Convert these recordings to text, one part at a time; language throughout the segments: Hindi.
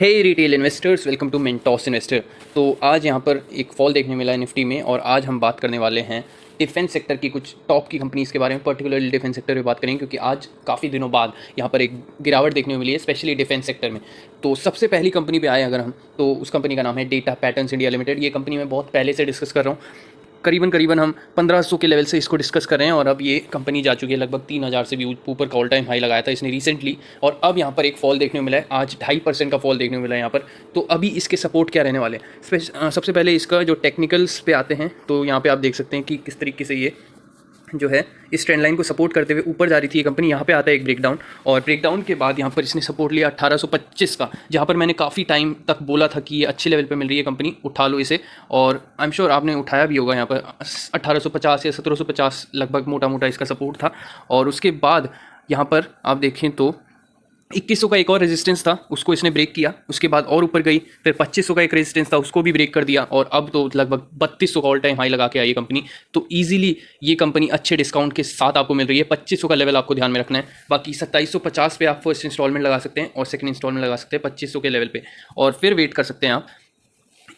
Hey retail investors, welcome to Mentos investor. तो आज यहाँ पर एक फॉल देखने मिला है निफ्टी में, और आज हम बात करने वाले हैं डिफेंस सेक्टर की कुछ टॉप की कंपनीज़ के बारे में। पर्टिकुलरली डिफेंस सेक्टर में बात करेंगे क्योंकि आज काफ़ी दिनों बाद यहाँ पर एक गिरावट देखने को मिली है, स्पेशली डिफेंस सेक्टर में। तो सबसे पहली कंपनी पे आए अगर हम, तो उस कंपनी का नाम है डेटा पैटर्न्स इंडिया लिमिटेड। ये कंपनी मैं बहुत पहले से डिस्कस कर रहा हूँ, करीबन हम 1500 के लेवल से इसको डिस्कस कर रहे हैं, और अब ये कंपनी जा चुकी है लगभग 3000 से भी ऊपर का ऑल टाइम हाई लगाया था इसने रिसेंटली। और अब यहाँ पर एक फॉल देखने को मिला है, आज 2.5% का फॉल देखने को मिला है यहाँ पर। तो अभी इसके सपोर्ट क्या रहने वाले हैं? सबसे पहले इसका जो टेक्निकल्स पे आते हैं, तो यहाँ पे आप देख सकते हैं कि किस तरीके से ये जो है इस ट्रेंड लाइन को सपोर्ट करते हुए ऊपर जा रही थी ये कंपनी। यहाँ पे आता है एक ब्रेकडाउन, और ब्रेकडाउन के बाद यहाँ पर इसने सपोर्ट लिया 1825 का, जहाँ पर मैंने काफ़ी टाइम तक बोला था कि ये अच्छे लेवल पे मिल रही है कंपनी, उठा लो इसे। और आई एम श्योर आपने उठाया भी होगा। यहाँ पर 1850 या 1750 लगभग मोटा मोटा इसका सपोर्ट था। और उसके बाद यहाँ पर आप देखें तो 2100 का एक और रेजिस्टेंस था, उसको इसने ब्रेक किया। उसके बाद और ऊपर गई, फिर 2500 का एक रेजिस्टेंस था, उसको भी ब्रेक कर दिया। और अब तो लगभग 3200 का ऑल टाइम हाई लगा के आई ये कंपनी। तो ईजिली ये कंपनी अच्छे डिस्काउंट के साथ आपको मिल रही है। 2500 का लेवल आपको ध्यान में रखना है। बाकी 2750 पे आप फर्स्ट इंस्टॉलमेंट लगा सकते हैं और सेकंड इंस्टॉलमेंट लगा सकते हैं 2500 के लेवल पे, और फिर वेट कर सकते हैं आप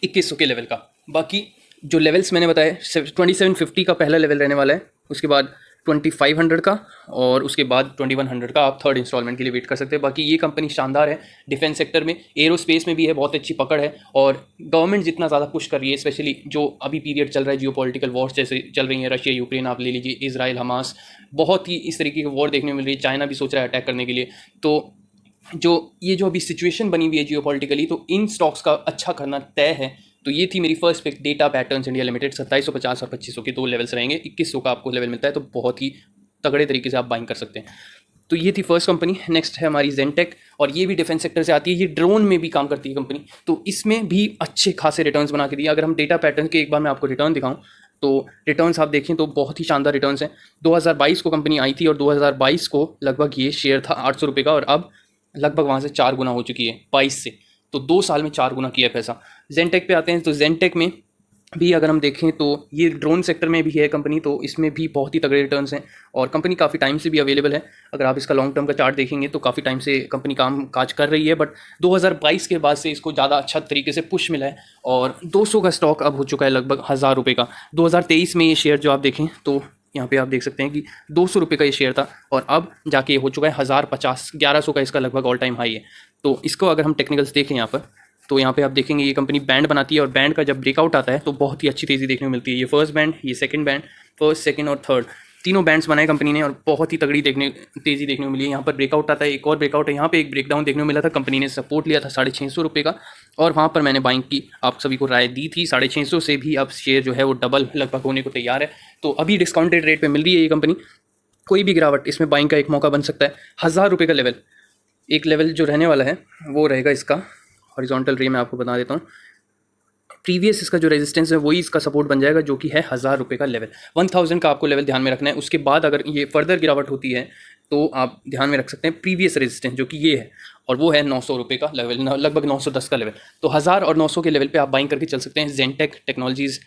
2100 के लेवल का। बाकी जो लेवल्स मैंने बताए, 2750 का पहला लेवल रहने वाला है, उसके बाद 2500 का, और उसके बाद 2100 का आप थर्ड इंस्टॉलमेंट के लिए वेट कर सकते हैं। बाकी ये कंपनी शानदार है। डिफेंस सेक्टर में, एरोस्पेस में भी है, बहुत अच्छी पकड़ है। और गवर्नमेंट जितना ज़्यादा पुश कर रही है, स्पेशली जो अभी पीरियड चल रहा है, जियो पॉलिटिकल वॉर्स जैसे चल रही है, रशिया यूक्रेन आप ले लीजिए, इजराइल हमास, बहुत ही इस तरीके की वॉर देखने को मिल रही है। चाइना भी सोच रहा है अटैक करने के लिए। तो जो अभी सिचुएशन बनी हुई है जियो पॉलिटिकली, तो इन स्टॉक्स का अच्छा करना तय है। तो ये थी मेरी first pick, data patterns India limited. 2750 और 2500 के दो लेवल्स रहेंगे। 2100 का आपको लेवल मिलता है, तो बहुत ही तगड़े तरीके से आप बाइंग कर सकते हैं। तो ये थी फर्स्ट कंपनी। नेक्स्ट है हमारी जेनटेक, और ये भी डिफेंस सेक्टर से आती है। ये ड्रोन में भी काम करती है कंपनी, तो इसमें भी अच्छे खासे रिटर्न्स बना के दिए। अगर हम डेटा पैटर्न के एक बार मैं आपको रिटर्न दिखाऊं, तो रिटर्न्स आप देखें तो बहुत ही शानदार रिटर्न्स हैं। 2022 को कंपनी आई थी, और 2022 को लगभग ये शेयर था 800 रुपये का, और अब लगभग वहाँ से 4 गुना हो चुकी है 22 से। तो 2 साल में 4 गुना किया है पैसा। जेनटेक पे आते हैं, तो जेनटेक में भी अगर हम देखें तो ये ड्रोन सेक्टर में भी है कंपनी, तो इसमें भी बहुत ही तगड़े रिटर्न्स हैं, और कंपनी काफ़ी टाइम से भी अवेलेबल है। अगर आप इसका लॉन्ग टर्म का चार्ट देखेंगे तो काफ़ी टाइम से कंपनी काम काज कर रही है, बट 2022 के बाद से इसको ज़्यादा अच्छा तरीके से पुश मिला है, और 200 का स्टॉक अब हो चुका है लगभग 1000 रुपये का। 2023 में ये शेयर जो आप देखें तो यहाँ पे आप देख सकते हैं कि 200 रुपये का ये शेयर था, और अब जाके हो चुका है 1050, 1100 का इसका लगभग ऑल टाइम हाई है। तो इसको अगर हम टेक्निकल्स देखें यहाँ पर, तो यहाँ पे आप देखेंगे ये कंपनी बैंड बनाती है, और बैंड का जब ब्रेकआउट आता है तो बहुत ही अच्छी तेज़ी देखने को मिलती है। ये फर्स्ट बैंड, ये सेकंड बैंड, फर्स्ट सेकंड और थर्ड, तीनों बैंड्स बनाए कंपनी ने, और बहुत ही तगड़ी तेज़ी देखने को मिली है। यहाँ पर ब्रेकआउट आता है, एक और ब्रेकआउट है, यहाँ पे एक ब्रेकडाउन देखने को मिला था। कंपनी ने सपोर्ट लिया था 650 रुपये का, और वहाँ पर मैंने बाइंग की, आप सभी को राय दी थी। 650 से भी अब शेयर जो है वो डबल लगभग होने को तैयार है। तो अभी डिस्काउंटेड रेट पर मिल रही है ये कंपनी। कोई भी गिरावट इसमें बाइंग का एक मौका बन सकता है। 1000 रुपये का लेवल, एक लेवल जो रहने वाला है वो रहेगा इसका हॉरिजॉन्टल रे, मैं आपको बता देता हूँ। प्रीवियस इसका जो रेजिस्टेंस है वही इसका सपोर्ट बन जाएगा, जो कि है 1000 रुपये का लेवल। 1000 का आपको लेवल ध्यान में रखना है। उसके बाद अगर ये फर्दर गिरावट होती है तो आप ध्यान में रख सकते हैं प्रीवियस रेजिस्टेंस, जो कि ये है, और वो है 900 रुपये का लेवल, लगभग 910 का लेवल। तो 1000 और 900 के लेवल पे आप बाइंग करके चल सकते हैं जेनटेक टेक्नोलॉजीज़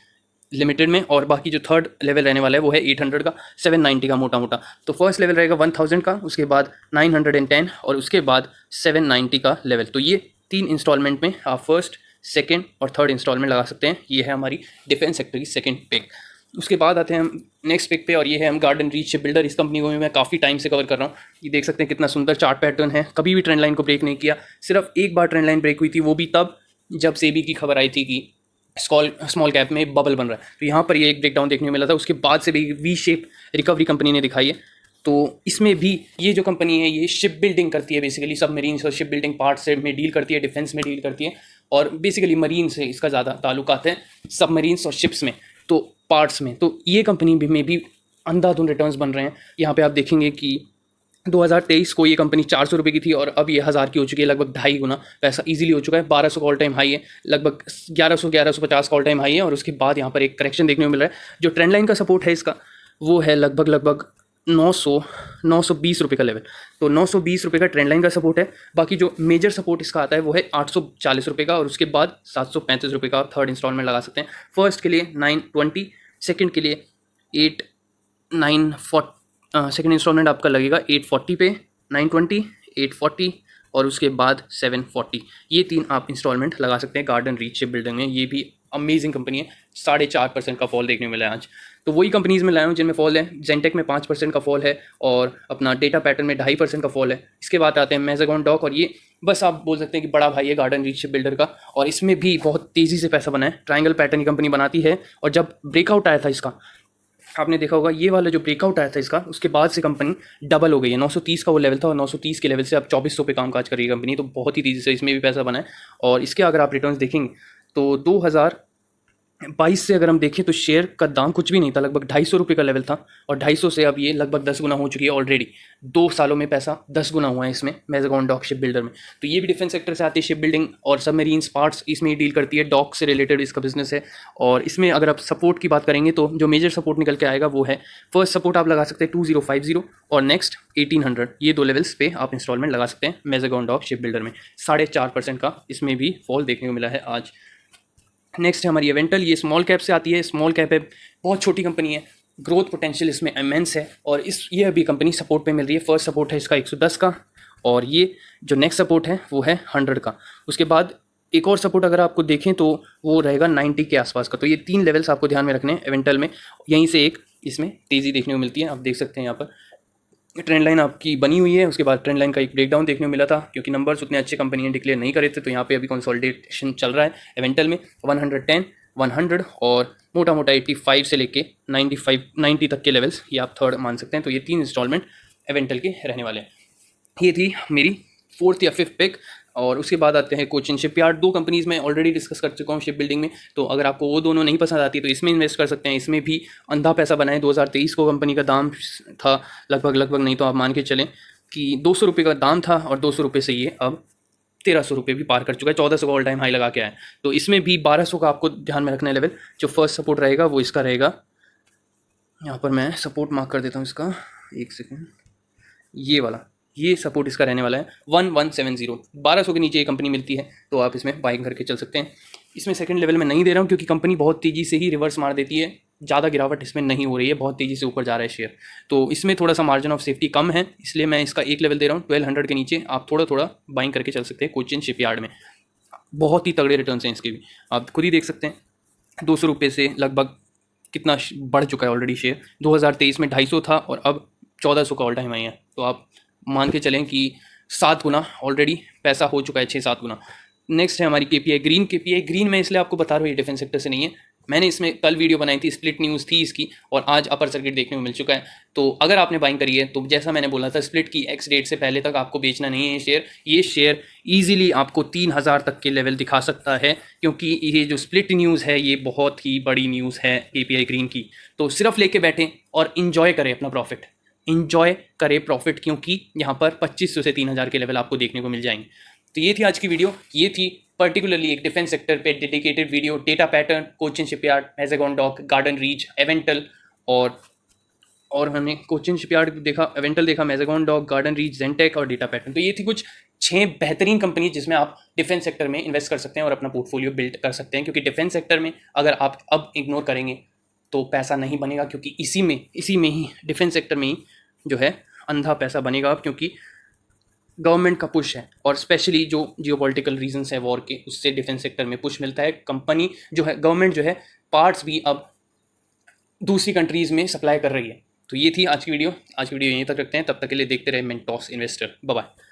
लिमिटेड में। और बाकी जो थर्ड लेवल रहने वाला है वो है 800 का, 790 का मोटा मोटा। तो फर्स्ट लेवल रहेगा 1000 का, उसके बाद 910, और उसके बाद 790 का लेवल। तो ये 3 इंस्टॉलमेंट में आप फर्स्ट, सेकंड और थर्ड इंस्टॉलमेंट लगा सकते हैं। ये है हमारी डिफेंस सेक्टर की सेकंड पिक। उसके बाद आते हैं हम नेक्स्ट पिक पे, और ये है हम गार्डन रीच शिप बिल्डर। इस कंपनी को मैं काफ़ी टाइम से कवर कर रहा हूँ। ये देख सकते हैं कितना सुंदर चार्ट पैटर्न है, कभी भी ट्रेंड लाइन को ब्रेक नहीं किया। सिर्फ एक बार ट्रेंड लाइन ब्रेक हुई थी, वो भी तब जब सेबी की खबर आई थी कि स्मॉल कैप में बबल बन रहा है। तो यहाँ पर ये एक ब्रेकडाउन देखने को मिला था। उसके बाद से भी वी शेप रिकवरी कंपनी ने दिखाई है। तो इसमें भी ये जो कंपनी है ये शिप बिल्डिंग करती है, बेसिकली सब मरीन्स और शिप बिल्डिंग पार्ट्स से में डील करती है, डिफेंस में डील करती है, और बेसिकली मरीन से इसका ज़्यादा ताल्लुकात है, सब मरीन्स और शिप्स में, तो पार्ट्स में। तो ये कंपनी में भी अंधाधुंध रिटर्न्स बन रहे हैं। यहाँ पे आप देखेंगे कि 2023 को ये कंपनी 400 रुपये की थी, और अब ये 1000 की हो चुकी है, लगभग 2.5 गुना पैसा इजीली हो चुका है। 1200 का ऑल टाइम हाई है, लगभग 1150 का ऑल टाइम हाई है। और उसके बाद यहाँ पर एक करेक्शन देखने को मिल रहा है। जो ट्रेंड लाइन का सपोर्ट है इसका वो है लगभग 920 रुपये का लेवल। तो 920 रुपये का ट्रेंड लाइन का सपोर्ट है। बाकी जो मेजर सपोर्ट इसका आता है वो है 840 रुपये का, और उसके बाद 735 रुपये का आप थर्ड इंस्टॉलमेंट लगा सकते हैं। फर्स्ट के लिए 920, सेकंड के लिए 8 940, सेकंड इंस्टॉलमेंट आपका लगेगा 840 पे, 920, 840 और उसके बाद 740। ये 3 आप इंस्टॉलमेंट लगा सकते हैं गार्डन रीच शिप बिल्डिंग में। ये भी अमेजिंग कंपनी है, 4.5% का फॉल देखने को मिला है आज। तो वही कंपनीज़ में लाया हूँ जिनमें फॉल है। जेंटेक में 5% का फॉल है और अपना डेटा पैटर्न में 2.5% का फॉल है। इसके बाद आते हैं मैज़ागॉन डॉक, और ये बस आप बोल सकते हैं कि बड़ा भाई है गार्डन रीच शिप बिल्डर का, और इसमें भी बहुत तेज़ी से पैसा बना है। ट्रायंगल पैटर्न की कंपनी बनाती है, और जब ब्रेकआउट आया था इसका, आपने देखा होगा ये वाला जो ब्रेकआउट आया था इसका, उसके बाद से कंपनी डबल हो गई है। 930 का वो लेवल था, और 930 के लेवल से अब 2400 पे कामकाज कर रही है कंपनी। तो बहुत ही तेज़ी से इसमें भी पैसा बना है। और इसके अगर आप रिटर्न्स देखेंगे तो 2022 से अगर हम देखें तो शेयर का दाम कुछ भी नहीं था, लगभग 250 रुपये का लेवल था, और 250 से अब ये लगभग 10 गुना हो चुकी है ऑलरेडी। 2 सालों में पैसा 10 गुना हुआ है इसमें मैज़ागॉन डॉक शिप बिल्डर में। तो ये भी डिफेंस सेक्टर से आती है, शिप बिल्डिंग और सबमरीन्स पार्ट्स इसमें ही डील करती है, डॉक से रिलेटेड इसका बिजनेस है। और इसमें अगर आप सपोर्ट की बात करेंगे तो जो मेजर सपोर्ट निकल के आएगा वो है, फर्स्ट सपोर्ट आप लगा सकते हैं 2050 और नेक्स्ट 1800। ये 2 लेवल्स पे आप इंस्टॉलमेंट लगा सकते हैं मैज़ागॉन डॉक शिप बिल्डर में। 4.5% का इसमें भी फॉल देखने को मिला है आज। नेक्स्ट है हमारी एवेंटल, ये स्मॉल कैप से आती है। स्मॉल कैप है, बहुत छोटी कंपनी है, ग्रोथ पोटेंशियल इसमें इमेंस है, और ये अभी कंपनी सपोर्ट पे मिल रही है। फर्स्ट सपोर्ट है इसका 110 का, और ये जो नेक्स्ट सपोर्ट है वो है 100 का। उसके बाद एक और सपोर्ट अगर आपको देखें तो वो रहेगा 90 के आसपास का। तो ये 3 लेवल्स आपको ध्यान में रखने हैं एवेंटल में। यहीं से एक इसमें तेज़ी देखने को मिलती है, आप देख सकते हैं यहाँ पर ट्रेंड लाइन आपकी बनी हुई है। उसके बाद ट्रेंड लाइन का एक ब्रेकडाउन देखने को मिला था, क्योंकि नंबर्स उतने अच्छे कंपनी ने डिक्लेयर नहीं करे थे। तो यहाँ पे अभी कंसोलिडेशन चल रहा है एवेंटल में। 110, 100 और मोटा मोटा 85 से लेके 90 तक के लेवल्स ये आप थर्ड मान सकते हैं। तो ये 3 इंस्टॉलमेंट एवेंटल के रहने वाले हैं। ये थी मेरी 4th या 5th पिक। और उसके बाद आते हैं कोचिन शिपयार्ड। 2 कंपनीज़ में ऑलरेडी डिस्कस कर चुका हूँ शिप बिल्डिंग में। तो अगर आपको वो दोनों नहीं पसंद आती तो इसमें इन्वेस्ट कर सकते हैं। इसमें भी अंधा पैसा बना है। 2023 को कंपनी का दाम था लगभग नहीं तो आप मान के चलें कि 200 रुपये का दाम था, और 200 रुपये से ये अब 1300 रुपये भी पार कर चुका है। 1400 का ऑल टाइम हाई लगा के आया है। तो इसमें भी 1200 का आपको ध्यान में रखना है लेवल। जो फर्स्ट सपोर्ट रहेगा वो इसका रहेगा, यहाँ पर मैं सपोर्ट मार्क कर देता हूँ इसका, एक सेकेंड, ये वाला, ये सपोर्ट इसका रहने वाला है 1170। 1200 के नीचे ये कंपनी मिलती है तो आप इसमें बाइंग करके चल सकते हैं। इसमें सेकंड लेवल में नहीं दे रहा हूँ क्योंकि कंपनी बहुत तेज़ी से ही रिवर्स मार देती है, ज़्यादा गिरावट इसमें नहीं हो रही है, बहुत तेज़ी से ऊपर जा रहा है शेयर। तो इसमें थोड़ा सा मार्जिन ऑफ सेफ्टी कम है, इसलिए मैं इसका एक लेवल दे रहा हूँ 1200 के नीचे। आप थोड़ा बाइंग करके चल सकते हैं कोचिन शिपयार्ड में। बहुत ही तगड़े रिटर्न हैं इसके भी, आप खुद ही देख सकते हैं। 200 रुपये से लगभग कितना बढ़ चुका है ऑलरेडी शेयर। 2023 में 250 था और अब 1400 का ऑल टाइम हाई है। तो आप मान के चलें कि 7 गुना ऑलरेडी पैसा हो चुका है, 6-7 गुना। नेक्स्ट है हमारी केपीआई ग्रीन। केपीआई ग्रीन मैं इसलिए आपको बता रहा हूँ ये डिफेंस सेक्टर से नहीं है। मैंने इसमें कल वीडियो बनाई थी, स्प्लिट न्यूज़ थी इसकी, और आज अपर सर्किट देखने को मिल चुका है। तो अगर आपने बाइंग करी है तो जैसा मैंने बोला था, स्प्लिट की एक्स डेट से पहले तक आपको बेचना नहीं है ये शेयर ईजिली आपको 3000 तक के लेवल दिखा सकता है, क्योंकि ये जो स्प्लिट न्यूज़ है ये बहुत ही बड़ी न्यूज़ है केपीआई ग्रीन की। तो सिर्फ लेके बैठें और इन्जॉय करें अपना प्रॉफिट, इन्जॉय करें प्रॉफिट, क्योंकि यहाँ पर 2500 से 3000 के लेवल आपको देखने को मिल जाएंगे। तो ये थी आज की वीडियो। ये थी पर्टिकुलरली एक डिफेंस सेक्टर पे dedicated video. Data Pattern, Cochin Shipyard, Mazagon Dock, Garden Reach, Avantel, और हमने कोचिन शिपयार्ड देखा, एवेंटल देखा, Mazagon Dock, Garden Reach, Zentech और डेटा पैटर्न। तो ये थी कुछ 6 बेहतरीन कंपनी जिसमें आप डिफेंस सेक्टर में इन्वेस्ट कर सकते हैं और अपना पोर्टफोलियो बिल्ड कर सकते हैं। क्योंकि डिफेंस सेक्टर में अगर आप अब इग्नोर करेंगे तो पैसा नहीं बनेगा, क्योंकि इसी में ही डिफेंस सेक्टर में ही जो है अंधा पैसा बनेगा अब, क्योंकि गवर्नमेंट का पुश है, और स्पेशली जो जियोपॉलिटिकल रीजंस है वॉर के, उससे डिफेंस सेक्टर में पुश मिलता है। कंपनी जो है, गवर्नमेंट जो है, पार्ट्स भी अब दूसरी कंट्रीज़ में सप्लाई कर रही है। तो ये थी आज की वीडियो। आज की वीडियो यहीं तक रखते हैं, तब तक के लिए देखते रहे मेंटोस इन्वेस्टर। Bye bye.